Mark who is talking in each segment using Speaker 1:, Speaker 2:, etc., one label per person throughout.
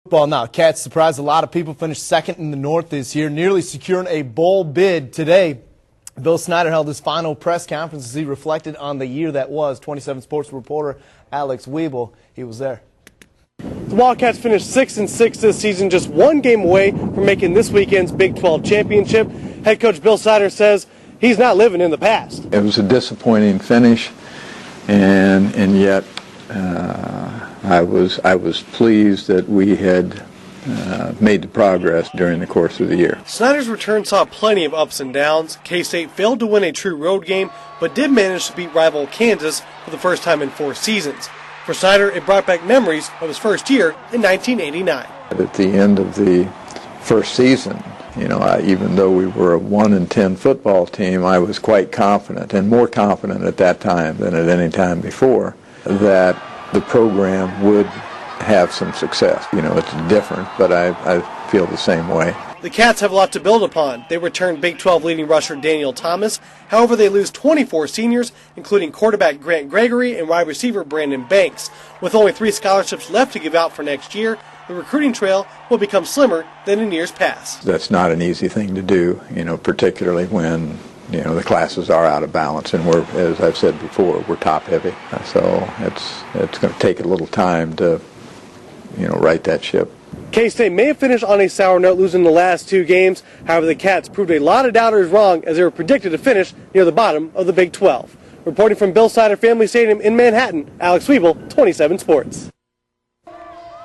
Speaker 1: Well, now, Cats surprised a lot of people, finished second in the North this year, nearly securing a bowl bid today. Bill Snyder held his final press conference as he reflected on the year that was. 27 Sports reporter Alex Wiebel, he was there.
Speaker 2: The Wildcats finished 6-6 this season, just one game away from making this weekend's Big 12 championship. Head coach Bill Snyder says he's not living in the past.
Speaker 3: It was a disappointing finish, and yet I was pleased that we had made the progress during the course of the year.
Speaker 2: Snyder's return saw plenty of ups and downs. K-State failed to win a true road game, but did manage to beat rival Kansas for the first time in 4 seasons. For Snyder, it brought back memories of his first year in 1989.
Speaker 3: At the end of the first season, even though we were a 1-10 football team, I was quite confident, and more confident at that time than at any time before, that the program would have some success. It's different, but I feel the same way.
Speaker 2: The Cats have a lot to build upon. They returned Big 12 leading rusher Daniel Thomas. However, they lose 24 seniors, including quarterback Grant Gregory and wide receiver Brandon Banks. With only 3 scholarships left to give out for next year, the recruiting trail will become slimmer than in years past.
Speaker 3: That's not an easy thing to do, particularly when the classes are out of balance, and we're, as I've said before, we're top heavy. So it's going to take a little time to right that ship.
Speaker 2: K-State may have finished on a sour note, losing the last 2 games. However, the Cats proved a lot of doubters wrong, as they were predicted to finish near the bottom of the Big 12. Reporting from Bill Snyder Family Stadium in Manhattan, Alex Wiebel, 27 Sports.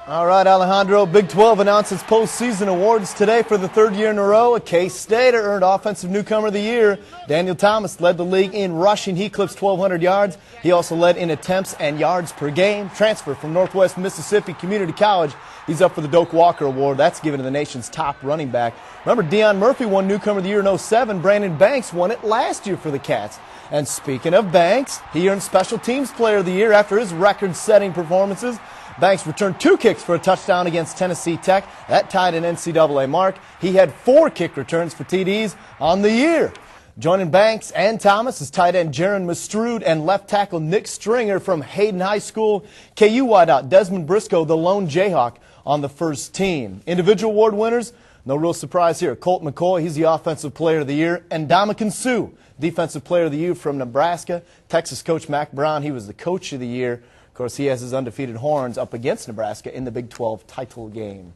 Speaker 1: All right, Alejandro, Big 12 announced its postseason awards today for the 3rd year in a row. A K-Stater earned Offensive Newcomer of the Year. Daniel Thomas led the league in rushing. He clipped 1,200 yards. He also led in attempts and yards per game. Transfer from Northwest Mississippi Community College. He's up for the Doak Walker Award. That's given to the nation's top running back. Remember, Deion Murphy won Newcomer of the Year in 2007. Brandon Banks won it last year for the Cats. And speaking of Banks, he earned Special Teams Player of the Year after his record-setting performances. Banks returned 2 kicks for a touchdown against Tennessee Tech. That tied an NCAA mark. He had 4 kick returns for TDs on the year. Joining Banks and Thomas is tight end Jaron Mastrud and left tackle Nick Stringer from Hayden High School. KU wideout Desmond Briscoe, the lone Jayhawk, on the first team. Individual award winners, no real surprise here. Colt McCoy, he's the Offensive Player of the Year. And Ndamukong Suh, Defensive Player of the Year from Nebraska. Texas coach Mack Brown, he was the Coach of the Year. Of course, he has his undefeated Horns up against Nebraska in the Big 12 title game.